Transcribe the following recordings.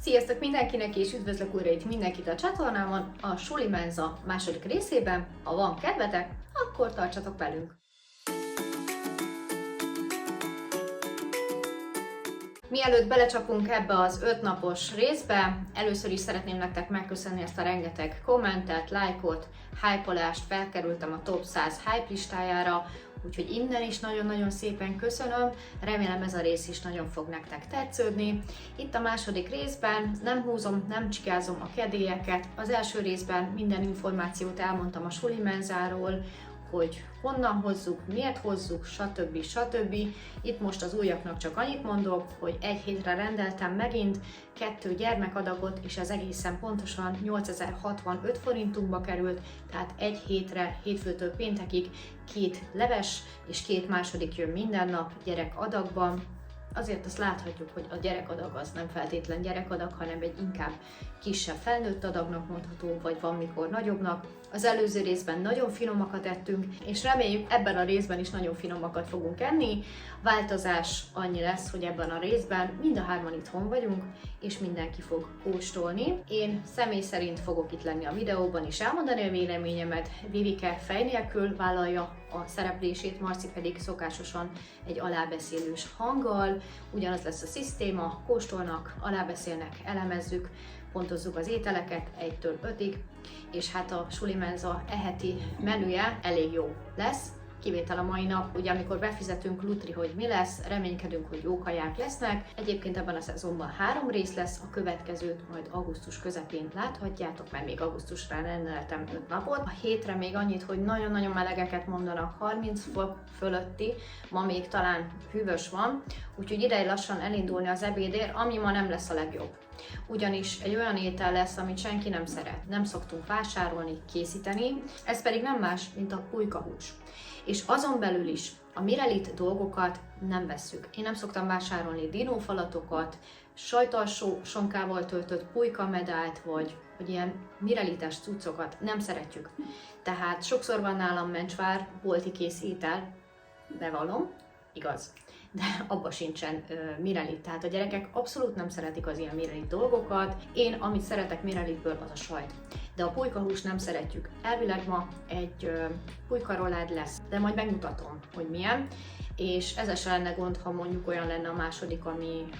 Sziasztok mindenkinek, és üdvözlök újra itt mindenkit a csatornámon, a Suli Menza második részében. Ha van kedvetek, akkor tartsatok velünk! Mielőtt belecsapunk ebbe az 5 napos részbe, először is szeretném nektek megköszönni ezt a rengeteg kommentet, lájkot, hype-olást, felkerültem a top 100 hype listájára, úgyhogy innen is nagyon-nagyon szépen köszönöm, remélem ez a rész is nagyon fog nektek tetsződni. Itt a második részben nem húzom, nem csikázom a kedélyeket, az első részben minden információt elmondtam a Suli Menzáról, hogy honnan hozzuk, miért hozzuk, stb. Itt most az újaknak csak annyit mondok, hogy egy hétre rendeltem megint 2 gyermekadagot, és ez egészen pontosan 8065 forintunkba került, tehát egy hétre, hétfőtől péntekig 2 leves és 2 második jön minden nap gyerekadagban. Azért azt láthatjuk, hogy a gyerekadag az nem feltétlen gyerekadag, hanem egy inkább kisebb felnőtt adagnak mondható, vagy van mikor nagyobbnak. Az előző részben nagyon finomakat ettünk, és reméljük ebben a részben is nagyon finomakat fogunk enni. Változás annyi lesz, hogy ebben a részben mind a hárman itthon vagyunk, és mindenki fog kóstolni. Én személy szerint fogok itt lenni a videóban is elmondani a véleményemet. Vivike fej nélkül vállalja a szereplését, Marci pedig szokásosan egy alábeszélős hanggal. Ugyanaz lesz a szisztéma, kóstolnak, alábeszélnek, elemezzük, pontozzuk az ételeket 1-től 5-ig, és hát a Suli Menza eheti menüje elég jó lesz. Kivétel a mai nap, ugye amikor befizetünk lutri, hogy mi lesz, reménykedünk, hogy jó kaják lesznek. Egyébként ebben a szezonban 3 rész lesz, a következőt majd augusztus közepén láthatjátok, mert még augusztusra rendeltem 5 napot. A hétre még annyit, hogy nagyon-nagyon melegeket mondanak, 30 fok fölötti, ma még talán hűvös van, úgyhogy ideje lassan elindulni az ebédért, ami ma nem lesz a legjobb. Ugyanis egy olyan étel lesz, amit senki nem szeret. Nem szoktunk vásárolni, készíteni, ez pedig nem más, mint a pulykahús. És azon belül is a mirelit dolgokat nem vesszük. Én nem szoktam vásárolni dinófalatokat, sajtalsó sonkával töltött pulykamedált, vagy ilyen mirelites cuccokat nem szeretjük. Tehát sokszor van nálam mencsvár, bolti kész étel, bevallom, igaz. De abban sincsen mirelit. Tehát a gyerekek abszolút nem szeretik az ilyen mirelit dolgokat. Én, amit szeretek mirelitből, az a sajt. De a pulykahúst nem szeretjük. Elvileg ma egy pulykarolád lesz, de majd megmutatom, hogy milyen. És ez se lenne gond, ha mondjuk olyan lenne a második,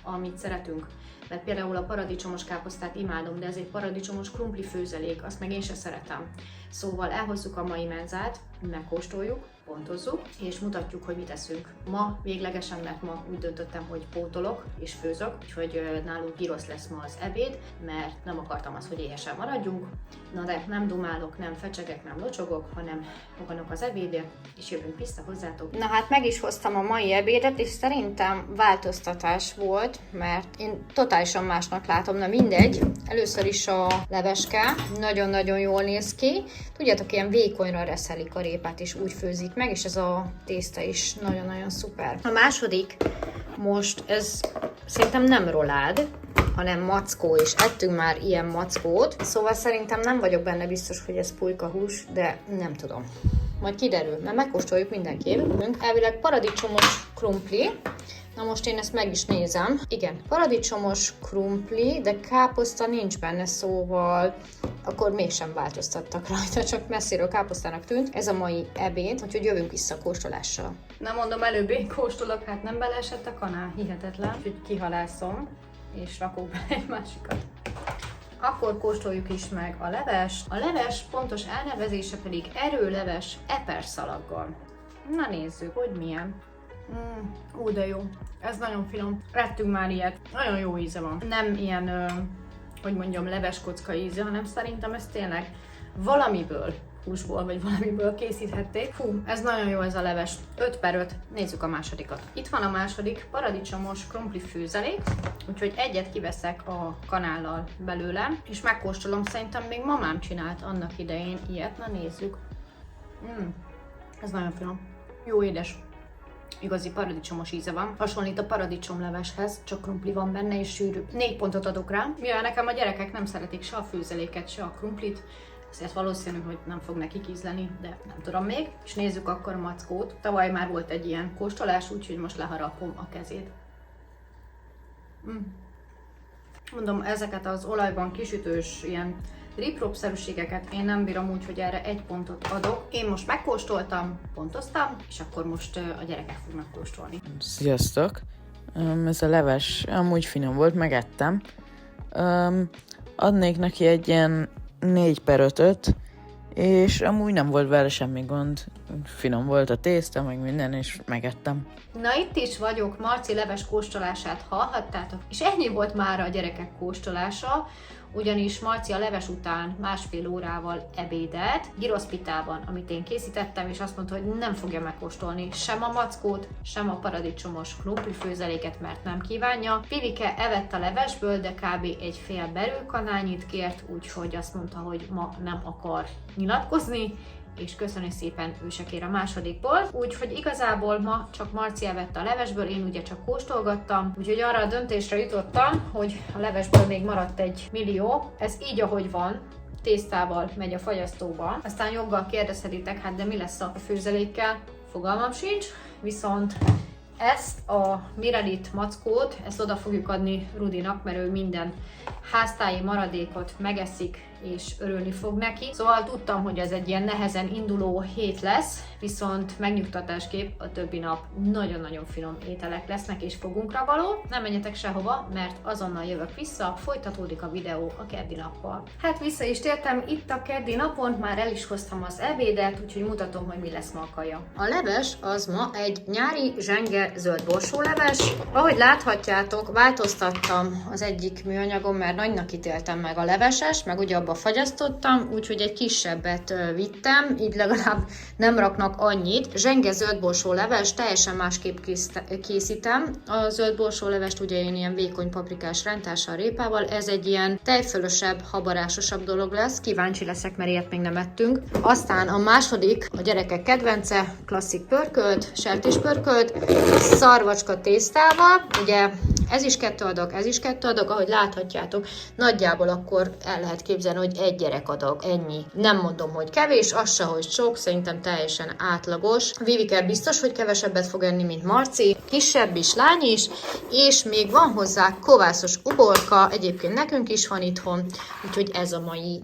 amit szeretünk. Mert például a paradicsomos káposztát imádom, de ez egy paradicsomos krumpli főzelék, azt meg én se szeretem. Szóval elhozzuk a mai menzát, megkóstoljuk, pontozzuk, és mutatjuk, hogy mit eszünk. Ma véglegesen, mert ma úgy döntöttem, hogy pótolok és főzök, úgyhogy nálunk gyrosz lesz ma az ebéd, mert nem akartam azt, hogy éhesen maradjunk. Na de nem dumálok, nem fecsegek, nem locsogok, hanem foganok az ebédért, és jövünk vissza hozzátok. Na hát meg is hoztam a mai ebédet, és szerintem változtatás volt, mert én totálisan másnak látom, na mindegy. Először is a leveske, nagyon-nagyon jól néz ki. Tudjátok, ilyen vékonyra reszelik a répát, és úgy főzik meg, és ez a tészta is nagyon-nagyon szuper. A második, most ez szerintem nem rolád, hanem mackó, és ettünk már ilyen mackót, szóval szerintem nem vagyok benne biztos, hogy ez pulykahús, de nem tudom. Majd kiderül, mert megkóstoljuk mindenképp. Elvileg paradicsomos krumpli. Na most én ezt meg is nézem. Igen, paradicsomos krumpli, de káposzta nincs benne, szóval akkor mégsem változtattak rajta, csak messziről káposztának tűnt. Ez a mai ebéd, úgyhogy jövünk vissza a kóstolással. Na mondom, előbb én kóstolok, hát nem beleesett a kanál, hihetetlen. Úgyhogy kihalászom, és rakok be egy másikat. Akkor kóstoljuk is meg a levest. A leves pontos elnevezése pedig erőleves eperszalaggal. Na nézzük, hogy milyen. Ó, de jó. Ez nagyon finom. Ettünk már ilyet. Nagyon jó íze van. Nem ilyen, hogy mondjam, leveskocka íze, hanem szerintem ez tényleg valamiből, húsból vagy valamiből készíthették. Fú, ez nagyon jó ez a leves. 5/5. Nézzük a másodikat. Itt van a második, paradicsomos krumpli főzelék, úgyhogy egyet kiveszek a kanállal belőle, és megkóstolom. Szerintem még mamám csinált annak idején ilyet. Na nézzük. Ez nagyon finom. Jó édes. Igazi paradicsomos íze van. Hasonlít a paradicsomleveshez, csak krumpli van benne és sűrű. 4 pontot adok rá. Mivel nekem a gyerekek nem szeretik se a főzeléket, se a krumplit, ezért valószínű, hogy nem fog nekik ízleni, de nem tudom még. És nézzük akkor a mackót. Tavaly már volt egy ilyen kóstolás, úgyhogy most leharapom a kezét. Mondom, ezeket az olajban kisütős ilyen riprop-szerűségeket én nem bírom, úgy, hogy erre 1 pontot adok. Én most megkóstoltam, pontoztam, és akkor most a gyerekek fognak kóstolni. Sziasztok! Ez a leves amúgy finom volt, megettem. Adnék neki egy ilyen 4/5-öt, és amúgy nem volt vele semmi gond. Finom volt a tészta, meg minden, és megettem. Na itt is vagyok, Marci leves kóstolását hallhattátok, és ennyi volt már a gyerekek kóstolása, ugyanis Marci a leves után 1,5 órával ebédelt gyroszpitában, amit én készítettem, és azt mondta, hogy nem fogja megkóstolni sem a mackót, sem a paradicsomos krumplifőzeléket, mert nem kívánja. Vivike evett a levesből, de kb. egy fél belőkanálnyit kért, úgyhogy azt mondta, hogy ma nem akar nyilatkozni, és köszönöm szépen, ő se kér a másodikból. Úgyhogy igazából ma csak Marci evett a levesből, én ugye csak kóstolgattam, úgyhogy arra a döntésre jutottam, hogy a levesből még maradt 1 millió. Ez így, ahogy van, tésztával megy a fagyasztóba. Aztán joggal kérdezhetitek, hát de mi lesz a főzelékkel? Fogalmam sincs, viszont ezt a Miralit mackót, ezt oda fogjuk adni Rudinak, mert ő minden háztáji maradékot megeszik, és örülni fog neki. Szóval tudtam, hogy ez egy ilyen nehezen induló hét lesz, viszont megnyugtatásképp a többi nap nagyon-nagyon finom ételek lesznek, és fogunkra való. Nem menjetek sehova, mert azonnal jövök vissza, folytatódik a videó a keddi nappal. Hát vissza is tértem itt a keddi napon, már el is hoztam az ebédet, úgyhogy mutatom, hogy mi lesz ma a kaja. A leves az ma egy nyári zsenge zöld borsóleves. Ahogy láthatjátok, változtattam az egyik műanyagon, mert nagynak ítéltem meg a leveses, meg ugye abba fagyasztottam, úgyhogy egy kisebbet vittem, így legalább nem raknak annyit. Zsenge zöldborsó leves, teljesen másképp készítem. A zöldborsó levest ugye én ilyen vékony paprikás rántással, répával, ez egy ilyen tejfölösebb, habarásosabb dolog lesz. Kíváncsi leszek, mert ilyet még nem ettünk. Aztán a második, a gyerekek kedvence, klasszik pörkölt, sertéspörkölt, szarvacska tésztával, ugye ez is 2 adag, ez is 2 adag, ahogy láthatjátok, nagyjából akkor el lehet képzelni, hogy 1 gyerekadag, ennyi. Nem mondom, hogy kevés, az se, hogy sok, szerintem teljesen átlagos. Vivike biztos, hogy kevesebbet fog enni, mint Marci, kisebb is, lány is, és még van hozzá kovászos uborka, egyébként nekünk is van itthon, úgyhogy ez a mai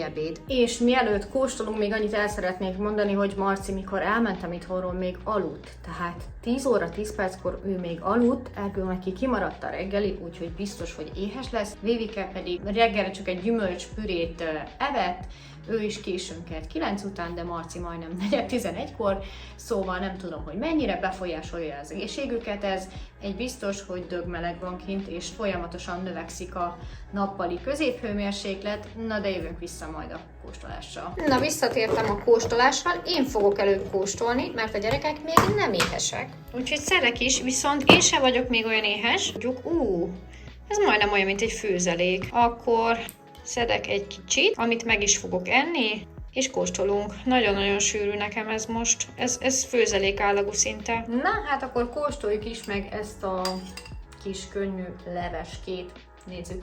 ebéd. És mielőtt kóstolunk, még annyit el szeretnék mondani, hogy Marci, mikor elmentem itthonról, még aludt, tehát 10 óra 10 perckor ő még aludt, elkül neki kimaradt a reggeli, úgyhogy biztos, hogy éhes lesz. Vivike pedig reggelre csak egy gyümölcspürét evett, ő is későn kelt 9 után, de Marci majdnem 4:11-kor, szóval nem tudom, hogy mennyire befolyásolja az egészségüket ez. Egy biztos, hogy dögmeleg van kint, és folyamatosan növekszik a nappali középhőmérséklet, na de jövünk vissza majd a kóstolással. Na, visszatértem a kóstolással, én fogok előbb kóstolni, mert a gyerekek még nem éhesek. Úgyhogy szedek is, viszont én sem vagyok még olyan éhes. Ez majdnem olyan, mint egy főzelék. Akkor szedek egy kicsit, amit meg is fogok enni, és kóstolunk. Nagyon-nagyon sűrű nekem ez most. Ez főzelék állagú szinte. Na, hát akkor kóstoljuk is meg ezt a kis könnyű leveskét. Nézzük.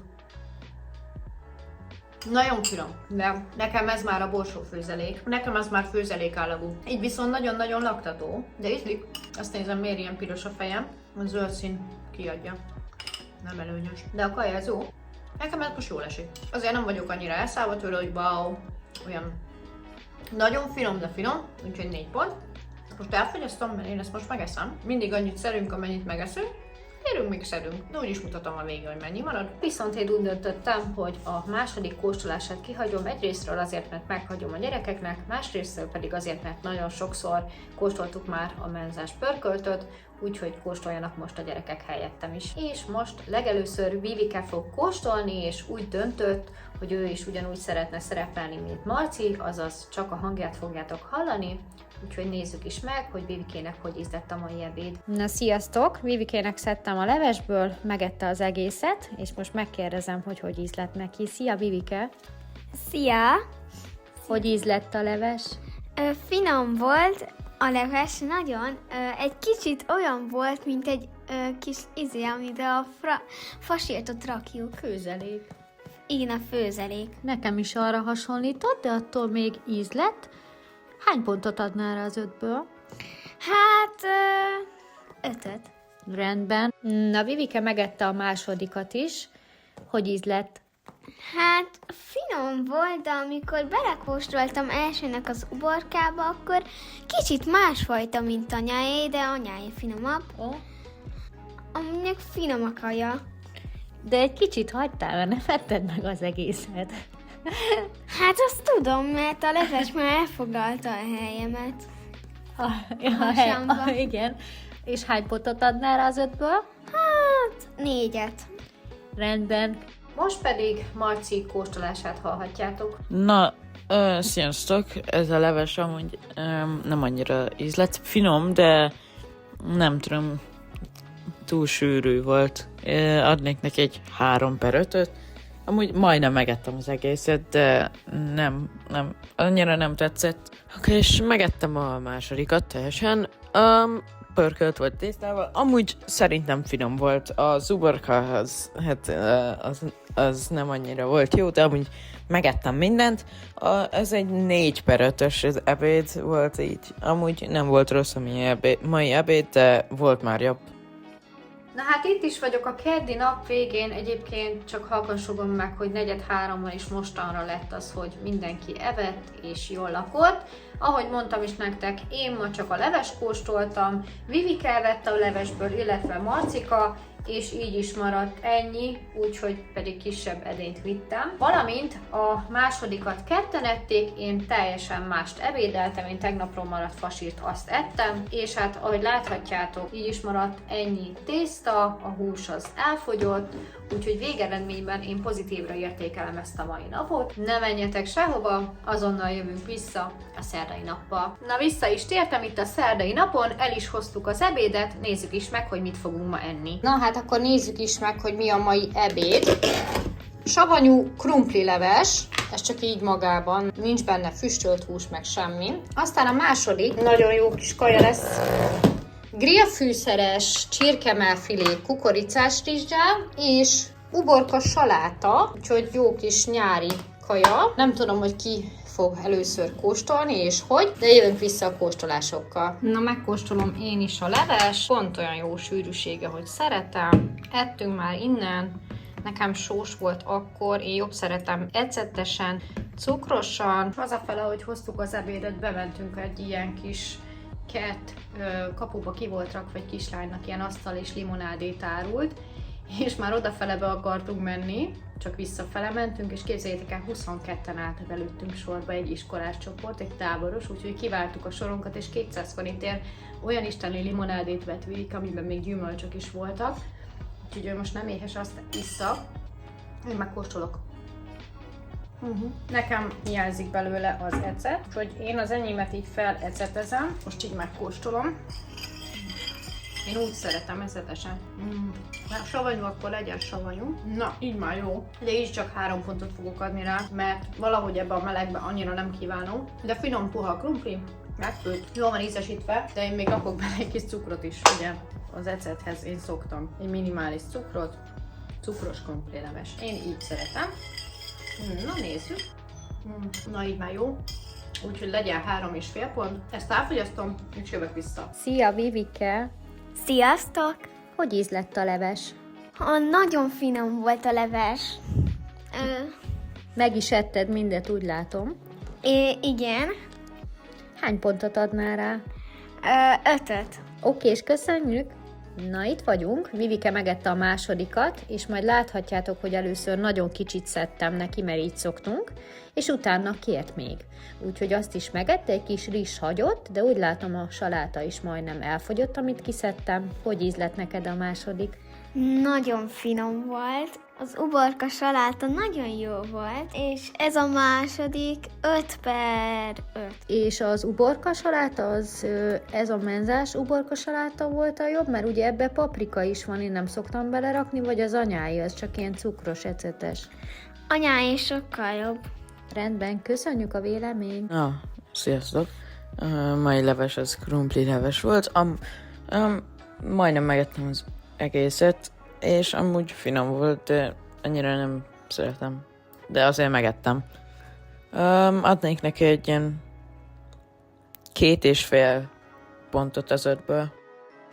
Nagyon finom, de nekem ez már a borsófőzelék. Nekem ez már főzelék állagú. Így viszont nagyon-nagyon laktató, de ízlik. Azt nézem, miért ilyen piros a fejem. A zöld szín kiadja. Nem előnyös. De a kaja ez jó. Nekem ez most jól esik. Azért nem vagyok annyira elszállva tőle, hogy wow, olyan nagyon finom, de finom, úgyhogy 4 pont. Most elfogyasztom, mert én ezt most megeszem. Mindig annyit szedünk, amennyit megeszünk. Érünk, még szedünk. De úgyis mutatom a végén, hogy mennyi marad. Viszont én úgy döntöttem, hogy a második kóstolását kihagyom. Egyrésztről azért, mert meghagyom a gyerekeknek, másrésztről pedig azért, mert nagyon sokszor kóstoltuk már a menzás pörköltöt, úgyhogy kóstoljanak most a gyerekek helyettem is. És most legelőször Vivike fog kóstolni, és úgy döntött, hogy ő is ugyanúgy szeretne szerepelni, mint Marci, azaz csak a hangját fogjátok hallani. Úgyhogy nézzük is meg, hogy Vivikének hogy ízlett a mai ebéd. Na, sziasztok! Vivikének szedtem a levesből, megette az egészet, és most megkérdezem, hogy ízlett neki. Szia, Vivike! Szia! Hogy ízlett a leves? Finom volt a leves, nagyon. Egy kicsit olyan volt, mint egy kis amiben a fasírtot rakjuk. Főzelék. Igen, a főzelék. Nekem is arra hasonlított, de attól még íz lett. Hány pontot adnál rá az 5-ből? Hát, 5-öt. Rendben. Na, Vivike megette a másodikat is. Hogy íz lett? Hát finom volt, de amikor belekóstoltam elsőnek az uborkába, akkor kicsit másfajta, mint anyáé, de anyáé finomabb. Aminek finom a kaja. De egy kicsit hagytál, mert nem etted meg az egészet. Hát azt tudom, mert a leves már elfoglalta a helyemet. Hasamba. Igen. És hány pontot adnál rá az 5-ből? Hát 4. Rendben. Most pedig Marci kóstolását hallhatjátok. Na, sziasztok! Ez a leves amúgy nem annyira ízlett. Finom, de nem tudom, túl sűrű volt. Adnék neki egy 3/5-öt. Amúgy majdnem megettem az egészet, de nem, annyira nem tetszett. Oké, és megettem a másodikat teljesen. Pörkölt volt tésztával. Amúgy szerintem finom volt. Az uborka az nem annyira volt jó, de amúgy megettem mindent. Ez egy 4/5-ös ebéd volt így. Amúgy nem volt rossz a mai ebéd, de volt már jobb. Na hát itt is vagyok a keddi nap végén, egyébként csak halkan sugom meg, hogy 4:45-ban is mostanra lett az, hogy mindenki evett és jól lakott. Ahogy mondtam is nektek, én ma csak a leves kóstoltam, Vivike elvette a levesből, illetve Marcika, és így is maradt ennyi, úgyhogy pedig kisebb edényt vittem. Valamint a másodikat ketten ették, én teljesen mást ebédeltem, én tegnapról maradt fasírt, azt ettem, és hát ahogy láthatjátok, így is maradt ennyi tészta, a hús az elfogyott, úgyhogy végeredményben én pozitívra értékelem ezt a mai napot. Ne menjetek sehova, azonnal jövünk vissza a szerdai nappal. Na, vissza is tértem itt a szerdai napon, el is hoztuk az ebédet, nézzük is meg, hogy mit fogunk ma enni. Na hát akkor nézzük is meg, hogy mi a mai ebéd. Savanyú krumplileves, ez csak így magában, nincs benne füstölt hús, meg semmi. Aztán a második, nagyon jó kis kaja lesz, grillfűszeres csirkemelfilé kukoricás rizssel, és uborka saláta, úgyhogy jó kis nyári kaja. Nem tudom, hogy ki fog először kóstolni, és hogy, de jövünk vissza a kóstolásokkal. Na, megkóstolom én is a leves, pont olyan jó sűrűsége, hogy szeretem. Ettünk már innen, nekem sós volt akkor, én jobb szeretem ecettesen, cukrosan. Hazafele, ahogy hoztuk az ebédet, bementünk egy ilyen kis kert, kapuba ki volt rakva egy kislánynak, ilyen asztal és limonádét árult, és már odafele be akartunk menni, csak visszafele mentünk, és képzeljétek el, 22-en álltak előttünk sorba, egy iskolás csoport, egy táboros, úgyhogy kiváltuk a sorunkat, és 200 forintért olyan isteni limonádét vett Vivike, amiben még gyümölcsök is voltak, úgyhogy ő most nem éhes, azt issza. Én megkóstolok. Nekem hiányzik belőle az ecet, úgyhogy én az enyémet így felecetezem, most így megkóstolom. Én úgy szeretem ecetesen. Mert savanyú, akkor legyen savanyú. Na, így már jó. De így csak 3 pontot fogok adni rá, mert valahogy ebben a melegben annyira nem kívánom. De finom puha krumpli, megfőtt, jól van ízesítve, de én még rakok bele egy kis cukrot is, ugye az ecethez én szoktam. Egy minimális cukrot, cukros krumplileves. Én így szeretem. Na, nézzük. Na, így már jó. Úgyhogy legyen 3,5 pont. Ezt elfogyasztom, és jövök vissza. Szia, Vivike! Sziasztok! Hogy íz lett a leves? Nagyon finom volt a leves. Meg is etted mindet, úgy látom. Igen. Hány pontot adnál rá? 5-öt. Oké, és köszönjük! Na, itt vagyunk, Vivike megette a másodikat, és majd láthatjátok, hogy először nagyon kicsit szedtem neki, mert így szoktunk, és utána kért még. Úgyhogy azt is megette, egy kis rizs hagyott, de úgy látom, a saláta is majdnem elfogyott, amit kiszedtem. Hogy íz lett neked a második? Nagyon finom volt. Az uborka saláta nagyon jó volt, és ez a második 5/5. És az uborka saláta, ez a menzás uborka saláta volt a jobb? Mert ugye ebbe paprika is van, én nem szoktam belerakni, vagy az anyái, az csak ilyen cukros, ecetes? Anyái sokkal jobb. Rendben, köszönjük a véleményt. Na, sziasztok! Mai leves az krumpli leves volt. Majdnem megettem az egészet, és amúgy finom volt, de annyira nem szeretem. De azért megettem. Adnék neki egy ilyen 2,5 pontot az 5-ből.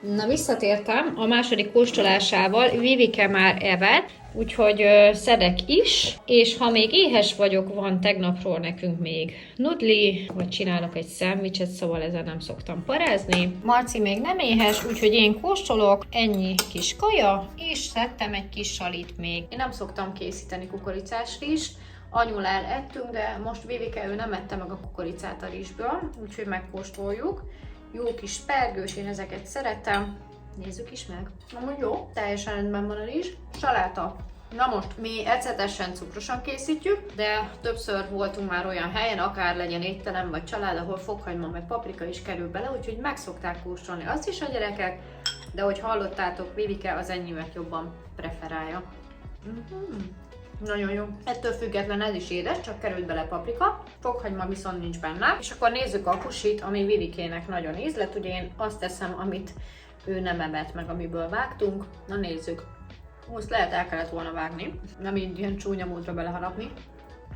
Na, visszatértem a második kóstolásával, Vivike már evett, úgyhogy szedek is, és ha még éhes vagyok, van tegnapról nekünk még nudli, vagy csinálok egy szendvicset, szóval ezzel nem szoktam parázni. Marci még nem éhes, úgyhogy én kóstolok, ennyi kis kaja, és szedtem egy kis salit még. Én nem szoktam készíteni kukoricás rizst, anyulál ettünk, de most Vivike, ő nem ette meg a kukoricát a rizsből, úgyhogy megkóstoljuk. Jó kis pergős, én ezeket szeretem. Nézzük is meg. Amúgy jó, teljesen rendben van a rizs. Saláta. Na most, mi ecetesen, cukrosan készítjük, de többször voltunk már olyan helyen, akár legyen étterem vagy család, ahol fokhagyma meg paprika is kerül bele, úgyhogy meg szokták kóstolni azt is a gyerekek, de hogy hallottátok, Vivike az enyémet jobban preferálja. Nagyon jó. Ettől független ez is édes, csak került bele paprika, fokhagyma viszont nincs benne. És akkor nézzük a husit, ami Vivikének nagyon ízlett. Ugye én azt teszem, amit ő nem evett meg, amiből vágtunk. Na nézzük. Most lehet el kellett volna vágni, nem így ilyen csúnya módra beleharapni.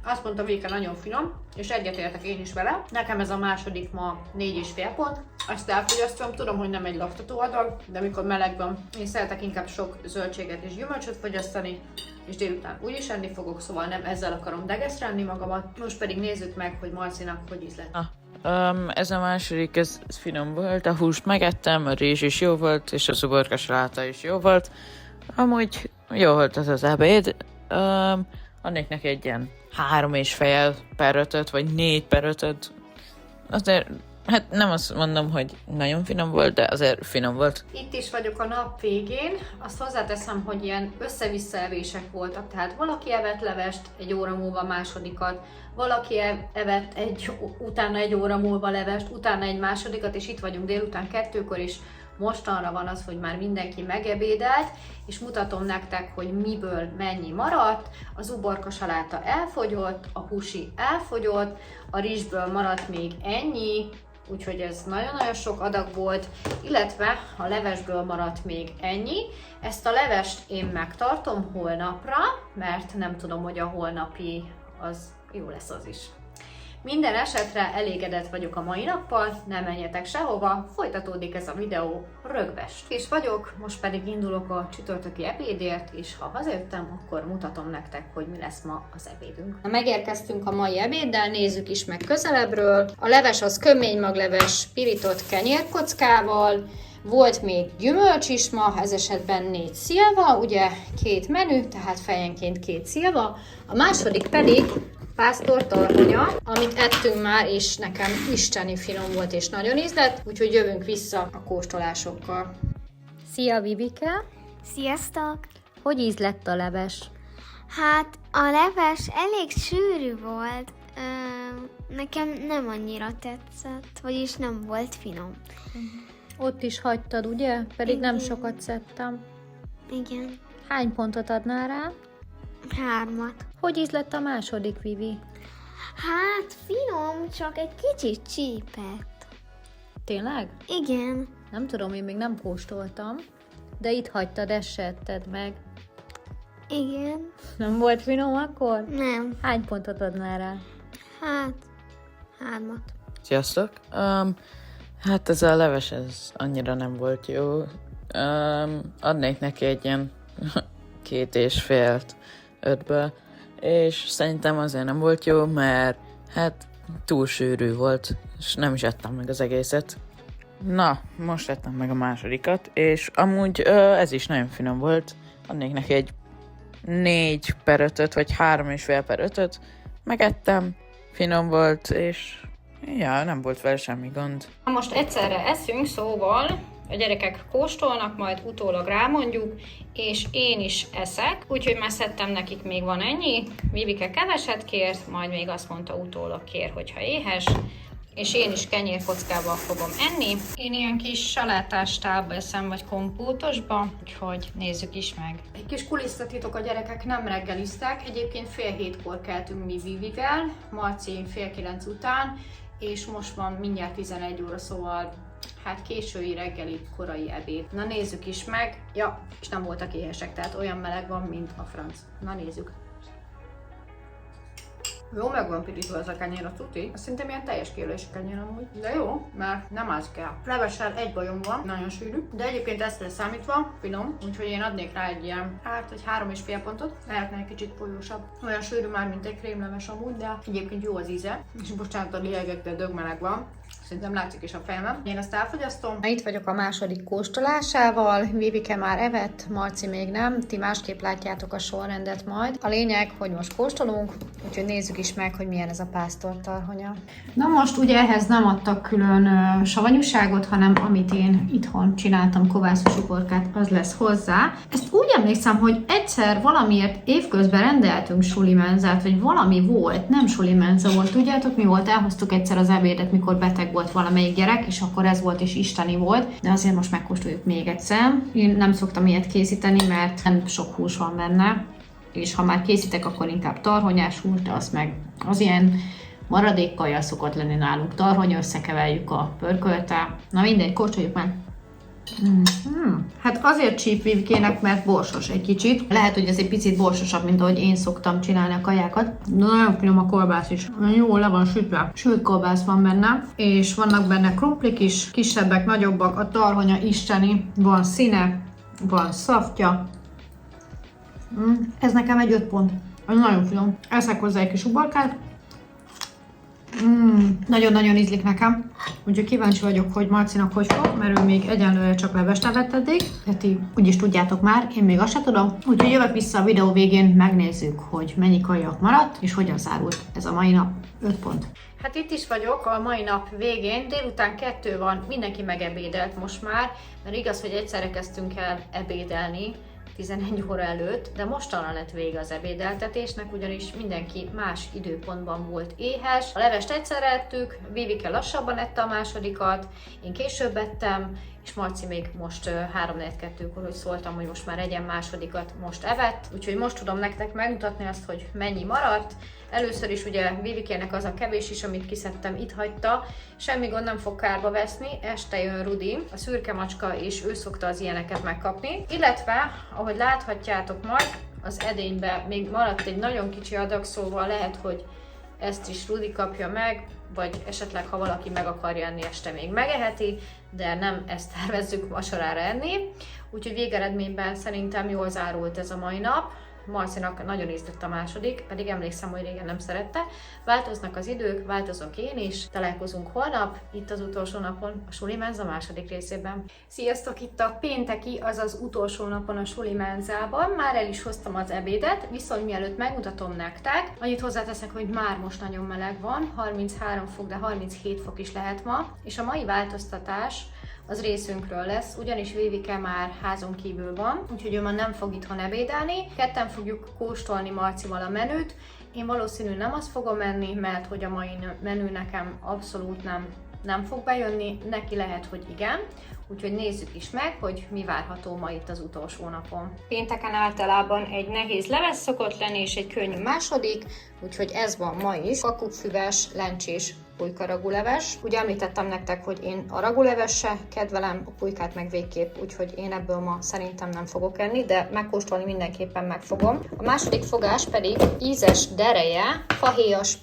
Azt mondta Vivike, nagyon finom, és egyetértek én is vele. Nekem ez a második ma 4,5 pont. Ezt elfogyasztom, tudom, hogy nem egy laktató adag, de amikor meleg van, én szeretek inkább sok zöldséget és gyümölcsöt fogyasztani, és délután úgyis enni fogok, szóval nem ezzel akarom degesztrálni magamat. Most pedig nézzük meg, hogy Marcinak hogy ízlett. Ez a második, ez finom volt, a húst megettem, a rizs is jó volt, és az uborka saláta is jó volt. Amúgy jó volt az ebéd. Adnék neki egy ilyen 3,5/5, vagy 4/5. Azért, hát nem azt mondom, hogy nagyon finom volt, de azért finom volt. Itt is vagyok a nap végén. Azt hozzáteszem, hogy ilyen össze-vissza evések voltak. Tehát valaki evett levest, egy óra múlva másodikat, valaki evett utána egy óra múlva levest, utána egy másodikat, és itt vagyunk délután 2-kor, és mostanra van az, hogy már mindenki megebédelt, és mutatom nektek, hogy miből mennyi maradt. Az uborka saláta elfogyott, a husi elfogyott, a rizsből maradt még ennyi, úgyhogy ez nagyon-nagyon sok adag volt, illetve a levesből maradt még ennyi. Ezt a levest én megtartom holnapra, mert nem tudom, hogy a holnapi az jó lesz az is. Minden esetre elégedett vagyok a mai nappal, nem menjetek sehova, folytatódik ez a videó rögvest. És vagyok, most pedig indulok a csütörtöki ebédért, és ha hazajöttem, akkor mutatom nektek, hogy mi lesz ma az ebédünk. Na, megérkeztünk a mai ebéddel, nézzük is meg közelebbről. A leves az köménymagleves pirított kenyérkockával, volt még gyümölcs is ma, ez esetben 4 szilva, ugye 2 menü, tehát fejenként 2 szilva. A második pedig pásztor tarhonya, amit ettünk már, és nekem isteni finom volt, és nagyon ízlett, úgyhogy jövünk vissza a kóstolásokkal. Szia, Vivike! Sziasztok! Hogy ízlett a leves? Hát a leves elég sűrű volt, nekem nem annyira tetszett, vagyis nem volt finom. Ott is hagytad, ugye? Pedig nem Igen. sokat szedtem. Igen, Hány pontot adnál rá? 3. Hogy ízlett a második, Vivi? Hát finom, csak egy kicsit csípett. Tényleg? Igen, Nem tudom, én még nem kóstoltam, de itt hagytad, ezt se etted meg. igen, Nem volt finom akkor? nem, Hány pontot adnál rá? hát 3. Sziasztok! Hát ez a leves, ez annyira nem volt jó. Adnék neki egy ilyen 2,5/5-ből, és szerintem azért nem volt jó, mert hát túl sűrű volt, és nem is ettem meg az egészet. Na, most ettem meg a másodikat, és amúgy ez is nagyon finom volt. Adnék neki egy 4/5, vagy 3,5/5. Megettem, finom volt, és ja, nem volt vele semmi gond. Most egyszerre eszünk, szóval a gyerekek kóstolnak, majd utólag rámondjuk, és én is eszek, úgyhogy már szedtem, nekik még van ennyi. Vivike keveset kért, majd még azt mondta, utólag kér, hogyha éhes, és én is kenyérkockával fogom enni. Én ilyen kis salátás tálba eszem, vagy kompótosba, úgyhogy nézzük is meg. Egy kis kulisszatitok, a gyerekek nem reggeliztek, egyébként 6:30-kor keltünk mi Vivivel, Marci 8:30 után, és most van mindjárt 11 óra, szóval hát késői reggeli, korai ebéd. Na nézzük is meg. Ja, és nem voltak éhesek, tehát olyan meleg van, mint a franc. Na nézzük. Jó, meg van pirítva ez a kenyér, a tuti. Szerintem ilyen teljes kilós kenyér amúgy. De jó, mert nem az kell. Levessel egy bajom van, nagyon sűrű. De egyébként ezt számítva, finom. Úgyhogy én adnék rá egy ilyen, egy 3,5 pontot. Lehetne egy kicsit folyósabb. Olyan sűrű már, mint egy krémleves amúgy, de egyébként jó az íze. És bocsánat, a lélegekkel dögmeleg van. Szerintem látszik is a fejemben. Én ezt elfogyasztom. Itt vagyok a második kóstolásával. Vivike már evett, Marci még nem. Ti másképp látjátok a sorrendet majd. A lényeg, hogy most kóstolunk, úgyhogy nézzük is meg, hogy milyen ez a pásztortarhonya. Na most ugye ehhez nem adtak külön savanyúságot, hanem amit én itthon csináltam, kovászos uborkát, az lesz hozzá. Ezt úgy emlékszem, hogy egyszer valamiért évközben rendeltünk sulimenzát, vagy valami volt, nem sulimenza volt. Tudjátok mi volt? Elhoztuk egyszer az ebédet, mikor beteg volt valamelyik gyerek, és akkor ez volt és isteni volt, de azért most megkóstoljuk még egyszer. Én nem szoktam ilyet készíteni, mert nem sok hús van benne, és ha már készítek, akkor inkább tarhonyás hús, de az meg az ilyen maradékkal szokott lenni nálunk. Tarhonya, összekeverjük a pörkölttel. Na mindegy, kóstoljuk meg. Hát azért csíp Vivikének, mert borsos egy kicsit. Lehet, hogy ez egy picit borsosabb, mint ahogy én szoktam csinálni a kajákat. De nagyon finom a kolbász is. Jó, le van sütve. Sült kolbász van benne, és vannak benne krumplik is, kisebbek, nagyobbak. A tarhonya isteni, van színe, van szaftja. Ez nekem egy 5 pont. Ez nagyon finom. Eszek hozzá egy kis uborkát. Nagyon-nagyon ízlik nekem. Úgyhogy kíváncsi vagyok, hogy Marcinak hogy fog, mert ő még egyenlőre csak levest evett eddig. De ti úgyis tudjátok már, én még azt sem tudom. Úgyhogy jövök vissza a videó végén, megnézzük, hogy mennyi kaja maradt, és hogyan zárult ez a mai nap. 5 pont. Hát itt is vagyok a mai nap végén, délután 2 van, mindenki megebédelt most már, mert igaz, hogy egyszerre kezdtünk el ebédelni, 11 óra előtt, de mostanra lett vége az ebédeltetésnek, ugyanis mindenki más időpontban volt éhes. A levest egyszerre ettük, Vivike lassabban ette a másodikat, én később ettem, és Marci még most 3-4-2-kor, hogy szóltam, hogy most már egyen másodikat, most evett. Úgyhogy most tudom nektek megmutatni azt, hogy mennyi maradt. Először is ugye Vivikének az a kevés is, amit kiszedtem, itt hagyta. Semmi gond, nem fog kárba veszni. Este jön Rudi, a szürke macska, és ő szokta az ilyeneket megkapni. Illetve, ahogy láthatjátok majd, az edénybe még maradt egy nagyon kicsi adag, szóval lehet, hogy ezt is Rudi kapja meg, vagy esetleg, ha valaki meg akarja enni, este még megeheti, de nem ezt tervezzük vacsorára enni. Úgyhogy végeredményben szerintem jól zárult ez a mai nap. Marcinak nagyon ízlett a második, pedig emlékszem, hogy régen nem szerette. Változnak az idők, változok én is. Találkozunk holnap, itt az utolsó napon, a Sulimenza második részében. Sziasztok! Itt a pénteki, azaz utolsó napon a Sulimenzában. Már el is hoztam az ebédet, viszont mielőtt megmutatom nektek, annyit hozzáteszek, hogy már most nagyon meleg van, 33 fok, de 37 fok is lehet ma, és a mai változtatás az részünkről lesz, ugyanis Vivike már házon kívül van, úgyhogy ő már nem fog itthon ebédelni. Ketten fogjuk kóstolni Marcival a menüt. Én valószínű nem azt fogom enni, mert hogy a mai menü nekem abszolút nem fog bejönni, neki lehet, hogy igen. Úgyhogy nézzük is meg, hogy mi várható ma itt az utolsó napon. Pénteken általában egy nehéz leves szokott lenni, és egy könnyű második, úgyhogy ez van ma is. Kakukfüves, lencsés, pulyka-raguleves. Ugye említettem nektek, hogy én a raguleves se kedvelem, a pulykát meg végképp, úgyhogy én ebből ma szerintem nem fogok enni, de megkóstolni mindenképpen megfogom. A második fogás pedig ízes dereje, fahéjas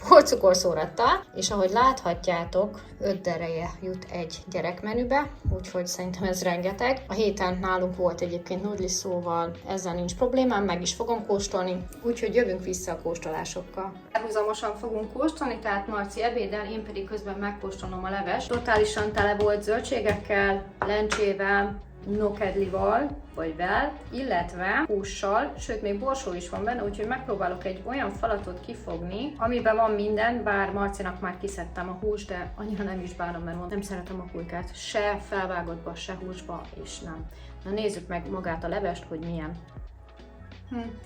porcukorszórattal, és ahogy láthatjátok, 5 dereje jut egy gyerekmenübe, úgyhogy szerintem ez rengeteg. A héten nálunk volt egyébként nudlis, szóval ezzel nincs problémám, meg is fogom kóstolni, úgyhogy jövünk vissza a kóstolásokkal. Párhuzamosan fogunk kóstolni, tehát Marci ebédel, én pedig közben megkóstolom a leves. Totálisan tele volt zöldségekkel, lencsével, nokedlival, vagy vel, illetve hússal, sőt még borsó is van benne, úgyhogy megpróbálok egy olyan falatot kifogni, amiben van minden, bár Marcinak már kiszedtem a húst, de annyira nem is bánom, mert nem szeretem a pulykát, se felvágottba, se húsba, és nem. Na nézzük meg magát a levest, hogy milyen.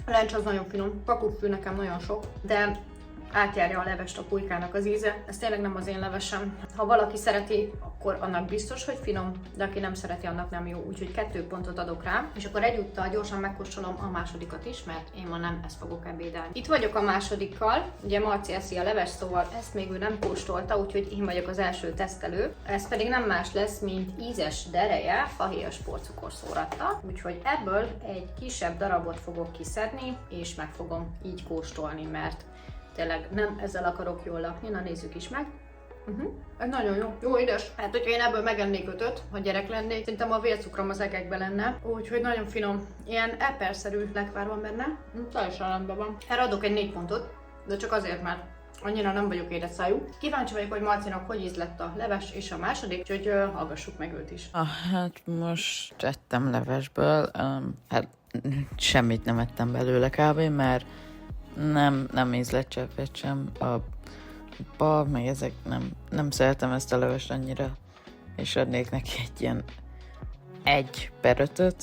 A lencs az nagyon finom, kakukfű nekem nagyon sok, de átjárja a levest a pulykának az íze. Ez tényleg nem az én levesem. Ha valaki szereti, akkor annak biztos, hogy finom, de aki nem szereti, annak nem jó. Úgyhogy 2 pontot adok rá. És akkor egyúttal gyorsan megkóstolom a másodikat is, mert én ma nem ezt fogok ebédelni. Itt vagyok a másodikkal. Ugye Marci eszi a leves, szóval ezt még ő nem kóstolta, úgyhogy én vagyok az első tesztelő. Ez pedig nem más lesz, mint ízes dereje, fahéjas porcukorszórattal. Úgyhogy ebből egy kisebb darabot fogok kiszedni, és meg fogom így kóstolni, mert tényleg nem ezzel akarok jól lakni. Na nézzük is meg. Ez nagyon jó. Jó édes. Hát, hogyha én ebből megennék 5-öt, ha gyerek lennék, szerintem a vércukrom az egekbe lenne. Úgyhogy nagyon finom. Ilyen eperszerű lekvár van benne. Teljesen rendben van. Erre adok egy 4 pontot, de csak azért, mert annyira nem vagyok édes szájú. Kíváncsi vagyok, hogy Marcinak hogy ízlett a leves és a második, úgyhogy hallgassuk meg őt is. Hát most ettem levesből, hát semmit nem ettem belőle kb, mert nem ízlett cseppet sem. A bal, meg ezek nem szeretem ezt a levest annyira, és adnék neki egy ilyen 1/5.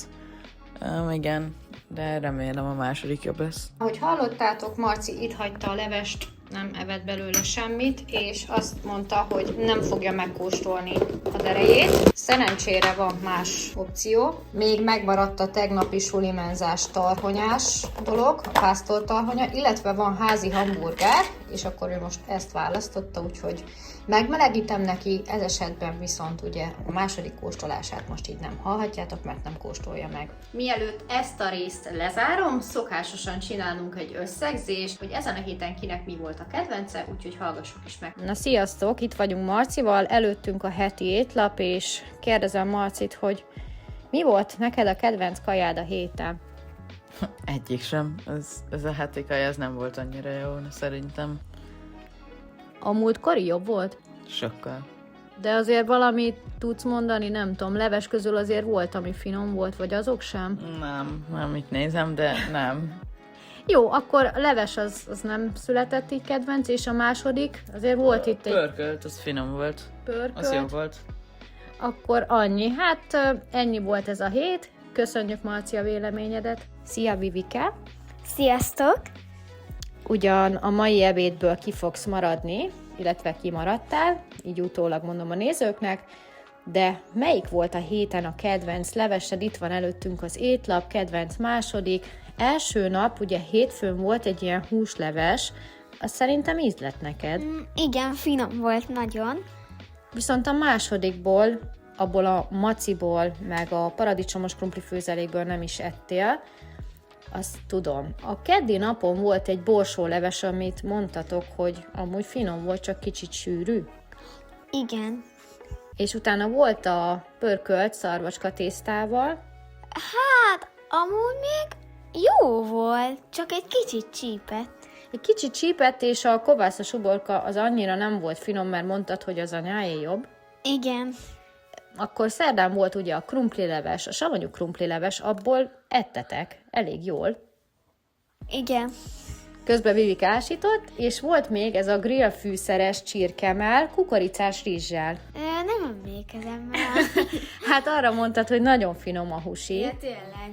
Igen, de remélem a második jobb lesz. Ahogy hallottátok, Marci itt hagyta a levest, nem evett belőle semmit, és azt mondta, hogy nem fogja megkóstolni a derejét. Szerencsére van más opció. Még megmaradt a tegnapi sulimenzás tarhonyás dolog, a pásztortarhonya, illetve van házi hamburger, és akkor ő most ezt választotta, úgyhogy megmelegítem neki, ez esetben viszont ugye a második kóstolását most így nem hallhatjátok, mert nem kóstolja meg. Mielőtt ezt a részt lezárom, szokásosan csinálunk egy összegzést, hogy ezen a héten kinek mi volt a kedvence, úgyhogy hallgassuk is meg. Na sziasztok, itt vagyunk Marcival, előttünk a heti étlap, és kérdezem Marcit, hogy mi volt neked a kedvenc kajád a héten? Egyik sem. Ez a heti kaja, ez nem volt annyira jó, szerintem. A múltkori jobb volt? Sokkal. De azért valamit tudsz mondani, nem tudom, leves közül azért volt, ami finom volt, vagy azok sem? Nem itt nézem, de nem. Jó, akkor a leves az nem született így kedvenc, és a második, azért volt itt egy Pörkölt, az finom volt. pörkölt. Az jó volt. Akkor annyi. Hát ennyi volt ez a hét. Köszönjük, Marci, a véleményedet. Szia, Vivike! Sziasztok! Ugyan a mai ebédből ki fogsz maradni, illetve kimaradtál, így utólag mondom a nézőknek, de melyik volt a héten a kedvenc levesed? Itt van előttünk az étlap, kedvenc második. Első nap, ugye hétfőn volt egy ilyen húsleves, az szerintem íz lett neked. Igen, finom volt nagyon. Viszont a másodikból, abból a maciból, meg a paradicsomos krumplifőzelékből nem is ettél, azt tudom. A keddi napon volt egy borsóleves, amit mondtatok, hogy amúgy finom volt, csak kicsit sűrű. Igen. És utána volt a pörkölt szarvacska tésztával. Hát, amúgy még jó volt, csak egy kicsit csípett. Egy kicsit csípett, és a kovászos uborka az annyira nem volt finom, mert mondtad, hogy az anyáé jobb. Igen. Akkor szerdán volt ugye a krumplileves, a savanyú krumplileves, abból ettetek elég jól. Igen. Közben Vivike ásított, és volt még ez a grillfűszeres csirkemell kukoricás rizssel. Nem emlékezem már. Hát arra mondtad, hogy nagyon finom a húsi. Tényleg.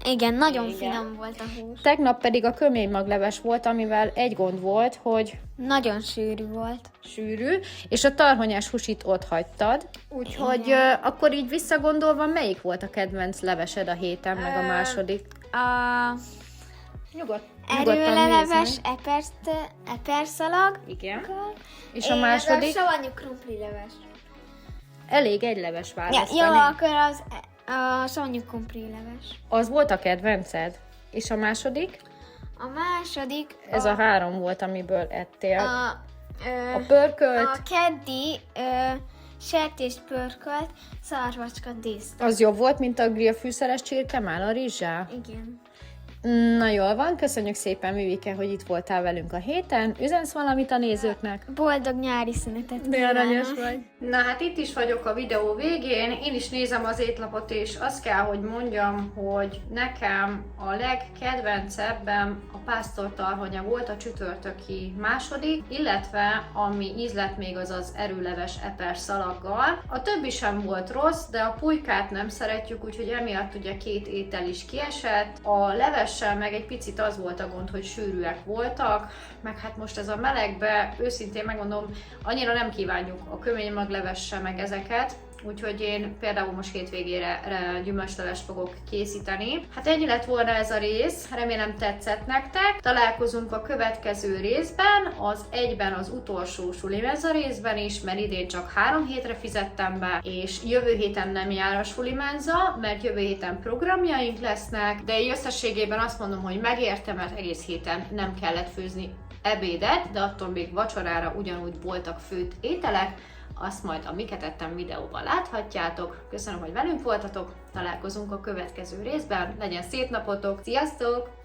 Igen, nagyon Igen. finom volt a hús. Tegnap pedig a köménymagleves volt, amivel egy gond volt, hogy Nagyon sűrű volt. sűrű, és a tarhonyás húsit ott hagytad. Úgyhogy akkor így visszagondolva, melyik volt a kedvenc levesed a héten, meg a második? Nyugodtan Erőleves, nézd eperszalag. meg. Igen. És a második? A savanyú krumplileves. Elég egy leves Ja, választani. jó, akkor az a savanyú krumplileves. Az volt a kedvenced? És a második? A második Ez a 3 volt, amiből ettél. a A pörkölt, a keddi sertés pörkölt szarvacska dísz. az jobb volt, mint a grillfűszeres csirkemell a rizssel? Igen. Na jól van, köszönjük szépen, Vivike, hogy itt voltál velünk a héten. Üzensz valamit a nézőknek? Boldog nyári szünetet De aranyos kívánok. vagy. Na hát itt is vagyok a videó végén, én is nézem az étlapot, és azt kell, hogy mondjam, hogy nekem a legkedvencebben a pásztortarhonya volt, a csütörtöki második, illetve ami ízlett még az az erőleves eper szalaggal. A többi sem volt rossz, de a pulykát nem szeretjük, úgyhogy emiatt ugye 2 étel is kiesett. A levessel meg egy picit az volt a gond, hogy sűrűek voltak, meg hát most ez a melegbe, őszintén megmondom, annyira nem kívánjuk a köménymaglevessel meg ezeket, úgyhogy én például most hétvégére gyümölcslevest fogok készíteni. Hát ennyi lett volna ez a rész, remélem tetszett nektek. Találkozunk a következő részben, az egyben az utolsó sulimenza részben is, mert idén csak 3 hétre fizettem be, és jövő héten nem jár a sulimenza, mert jövő héten programjaink lesznek, de így összességében azt mondom, hogy megérte, mert egész héten nem kellett főzni ebédet, de attól még vacsorára ugyanúgy voltak főtt ételek, azt majd a Miket ettem videóban láthatjátok. Köszönöm, hogy velünk voltatok, találkozunk a következő részben, legyen szép napotok, sziasztok!